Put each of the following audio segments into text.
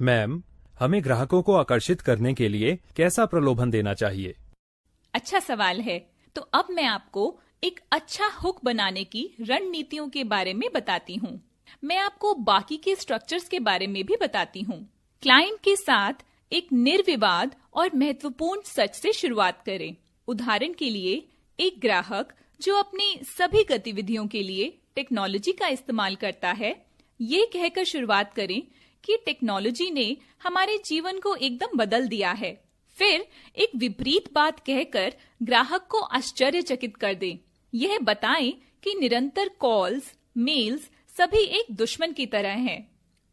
Ma'am, हमें ग्राहकों को आकर्षित करने के लिए कैसा प्रलोभन देना चाहिए? अच्छा सवाल है। तो अब मैं आपको एक अच्छा हुक बनाने की रणनीतियों के बारे में बताती हूँ। मैं आपको बाकी के स्ट्रक्चर्स के बारे में भी बताती हूँ। क्लाइंट के साथ एक निर्विवाद और महत्वपूर्ण सच से शुरुआत करें। उदाहरण के लिए, एक ग्राहक जो अपनी सभी गतिविधियों के लिए टेक्नोलॉजी का इस्तेमाल करता है, ये कहकर शुरुआत करें कि टेक्नोलॉजी ने हमारे जीवन को एकदम बदल दिया है। फिर एक विपरीत बात कहकर ग्राहक को आश्चर्यचकित कर दें। यह बताएं कि निरंतर कॉल्स, मेल्स सभी एक दुश्मन की तरह हैं।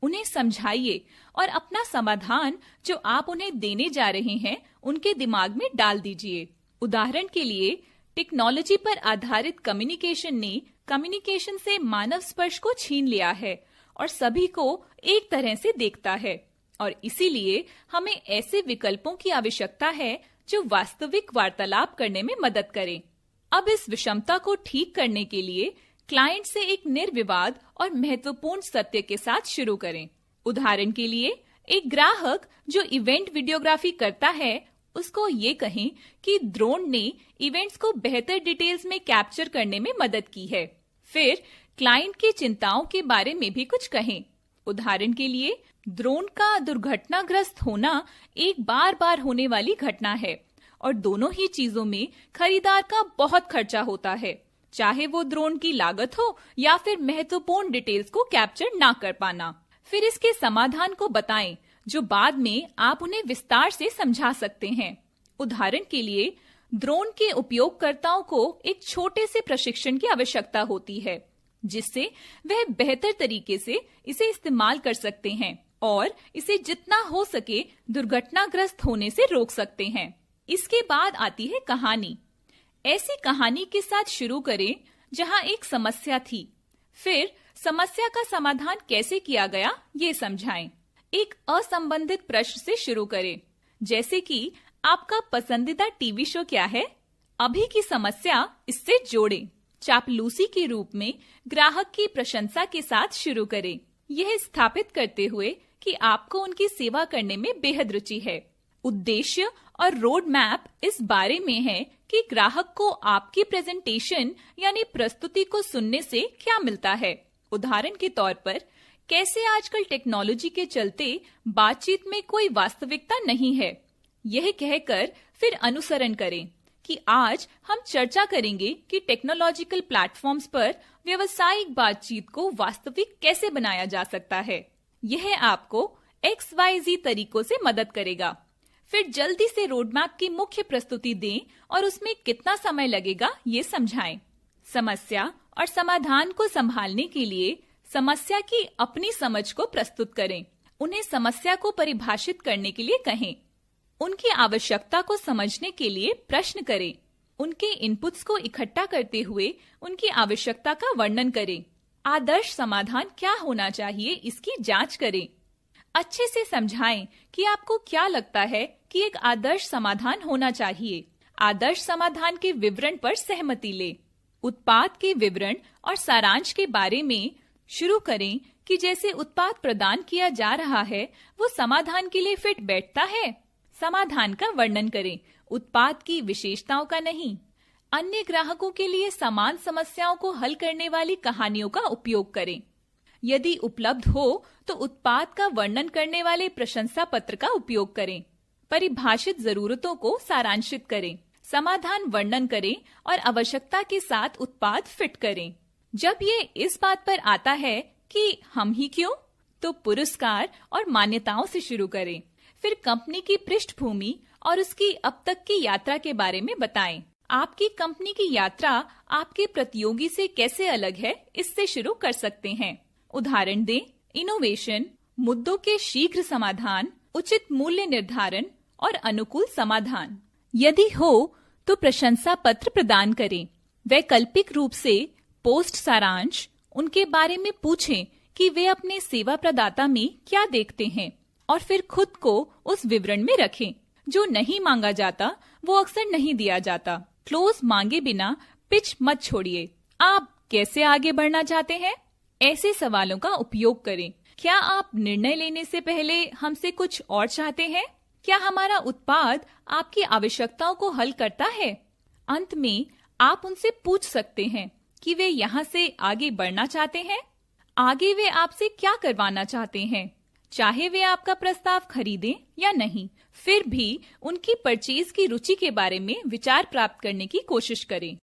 उन्हें समझाइए और अपना समाधान जो आप उन्हें देने जा रहे हैं उनके दिमाग में डाल दीजिए। उदाहरण के लिए, टेक्नोलॉजी पर आधारित कम्युनिकेशन ने कम्युनिकेशन से मानव स्पर्श को छीन लिया है और सभी को एक तरह से देखता है, और इसीलिए हमें ऐसे विकल्पों की आवश्यकता है जो वास्तविक वार्तालाप करने में मदद करें। अब इस विषमता को ठीक करने के लिए क्लाइंट से एक निर्विवाद और महत्वपूर्ण सत्य के साथ शुरू करें। उदाहरण के लिए, एक ग्राहक जो इवेंट वीडियोग्राफी करता है, उसको ये कहें कि ड्रोन ने इवेंट्स को बेहतर डिटेल्स में कैप्चर करने में मदद की है। फिर क्लाइंट की चिंताओं के बारे में भी कुछ कहें। उदाहरण के लिए, ड्रोन का दुर्घटनाग्रस्त होना एक बार बार होने वाली घटना है और दोनों ही चीजों में खरीदार का बहुत खर्चा होता है, चाहे वो ड्रोन की लागत हो या फिर महत्वपूर्ण डिटेल्स को कैप्चर ना कर पाना। फिर इसके समाधान को बताएं जो बाद में आप उन्हें विस्तार से समझा सकते हैं। उदाहरण के लिए, ड्रोन के उपयोगकर्ताओं को एक छोटे से प्रशिक्षण की आवश्यकता होती है जिससे वह बेहतर तरीके से इसे इस्तेमाल कर सकते हैं और इसे जितना हो सके दुर्घटनाग्रस्त होने से रोक सकते हैं। इसके बाद आती है कहानी। ऐसी कहानी के साथ शुरू करें जहां एक समस्या थी, फिर समस्या का समाधान कैसे किया गया ये समझाएं। एक असंबंधित प्रश्न से शुरू करें, जैसे कि आपका पसंदीदा टीवी शो क्या है? अभी की समस्या इससे जोड़ें। चापलूसी के रूप में ग्राहक की प्रशंसा के साथ शुरू करें, यह स्थापित करते हुए कि आपको उनकी सेवा करने में बेहद रुचि है। उद्देश्य और रोड मैप इस बारे में है कि ग्राहक को आपकी प्रेजेंटेशन यानी प्रस्तुति को सुनने से क्या मिलता है। उदाहरण के तौर पर, कैसे आजकल टेक्नोलॉजी के चलते बातचीत में कोई वास्तविकता नहीं है। यह कहकर फिर अनुसरण करें कि आज हम चर्चा करेंगे कि टेक्नोलॉजिकल प्लेटफॉर्म्स पर व्यवसायिक बातचीत को वास्तविक कैसे बनाया जा सकता है। यह आपको XYZ तरीकों से मदद करेगा। फिर जल्दी से रोडमैप की मुख्य प्रस्तुति दें और उसमें कितना समय लगेगा ये समझाएं। समस्या और समाधान को संभालने के लिए समस्या की अपनी समझ को प्रस्तुत करें। उन्हें समस्या को परिभाषित करने के लिए कहें। उनकी आवश्यकता को समझने के लिए प्रश्न करें। उनके इनपुट्स को इकट्ठा करते हुए उनकी आवश्यकता का वर्णन करें। आदर्श समाधान क्या होना चाहिए इसकी जांच करें। अच्छे से समझाएं कि आपको क्या लगता है कि एक आदर्श समाधान होना चाहिए। आदर्श समाधान के विवरण पर सहमति ले। उत्पाद के विवरण और सारांश के बारे में शुरू करें कि जैसे उत्पाद प्रदान किया जा रहा है वो समाधान के लिए फिट बैठता है। समाधान का वर्णन करें, उत्पाद की विशेषताओं का नहीं। अन्य ग्राहकों के लिए समान समस्याओं को हल करने वाली कहानियों का उपयोग करें। यदि उपलब्ध हो तो उत्पाद का वर्णन करने वाले प्रशंसा पत्र का उपयोग करें। परिभाषित जरूरतों को सारांशित करें। समाधान वर्णन करें और आवश्यकता के साथ उत्पाद फिट करें। जब ये इस बात पर आता है कि हम ही क्यों, तो पुरस्कार और मान्यताओं से शुरू करें। फिर कंपनी की पृष्ठभूमि और उसकी अब तक की यात्रा के बारे में बताएं। आपकी कंपनी की यात्रा आपके प्रतियोगी से कैसे अलग है, इससे शुरू कर सकते हैं। उदाहरण दें, इनोवेशन, मुद्दों के शीघ्र समाधान, उचित मूल्य निर्धारण और अनुकूल समाधान। यदि हो तो प्रशंसा पत्र प्रदान करें। वैकल्पिक रूप से पोस्ट सारांश, उनके बारे में पूछें कि वे अपने सेवा प्रदाता में क्या देखते हैं और फिर खुद को उस विवरण में रखें। जो नहीं मांगा जाता वो अक्सर नहीं दिया जाता। क्लोज मांगे बिना पिच मत छोड़िए। आप कैसे आगे बढ़ना चाहते हैं? ऐसे सवालों का उपयोग करें। क्या आप निर्णय लेने से पहले हमसे कुछ और चाहते हैं? क्या हमारा उत्पाद आपकी आवश्यकताओं को हल करता है? अंत में आप उनसे पूछ सकते हैं कि वे यहाँ से आगे बढ़ना चाहते हैं। आगे वे आपसे क्या करवाना चाहते हैं, चाहे वे आपका प्रस्ताव खरीदें या नहीं। फिर भी उनकी परचेज की रुचि के बारे में विचार प्राप्त करने की कोशिश करें।